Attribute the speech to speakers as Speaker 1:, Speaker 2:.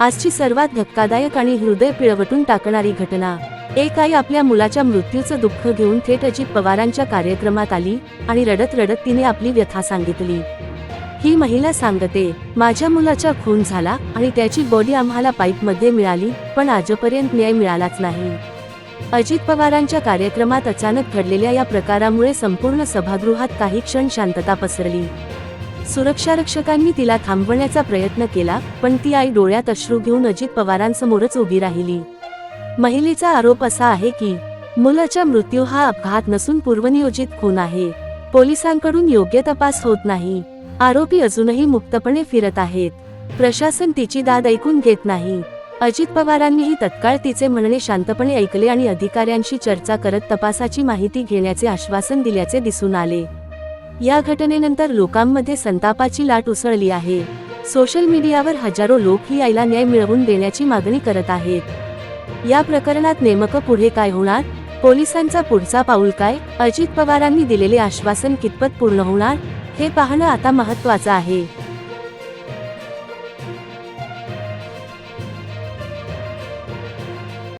Speaker 1: आजची सर्वात धक्कादायक आणि हृदय पिळवटून टाकणारी घटना। एक आई आपल्या मुलाच्या मृत्यूचं दुःख घेऊन थेट अजित पवारांच्या कार्यक्रमात आली आणि रडत रडत तिने आपली व्यथा सांगितली। ही महिला सांगते, माझ्या मुलाचा खून झाला आणि त्याची बॉडी आम्हाला पाईपमध्ये मिळाली, पण आजपर्यंत न्याय मिळालाच नाही। अजित पवारांच्या कार्यक्रमात अचानक घडलेल्या या प्रकारामुळे संपूर्ण सभागृहात काही क्षण शांतता पसरली। सुरक्षारक्षकांनी तिला थांबवण्याचा प्रयत्न केला, पण ती आई डोळ्यात अश्रू घेऊन अजित पवारांसमोरच उभी राहिली। महिलेचा आरोप असा आहे की मुलाचा मृत्यू हा अपघात नसून पूर्वनियोजित खून आहे। पोलिसांकडून योग्य तपास होत नाही। आरोपी अजूनही मुक्तपणे फिरत आहेत। प्रशासन तिची दाद ऐकून घेत नाही। अजित पवारांनीही तत्काळ तिचे म्हणणे शांतपणे ऐकले आणि अधिकाऱ्यांशी चर्चा करत तपासाची माहिती घेण्याचे आश्वासन दिल्याचे दिसून आले। या घटनेनंतर लोकांमध्ये संतापाची लाट उसळली आहे। सोशल मीडियावर हजारो लोक ही आईला न्याय मिळवून देण्याची मागणी करत आहेत। या प्रकरणात नेमकं पुढे काय होणार? पोलिसांचा पुढचा पाऊल काय? अजित पवारांनी दिलेले आश्वासन कितपत पूर्ण होणार? हे पाहणं आता महत्त्वाचं आहे।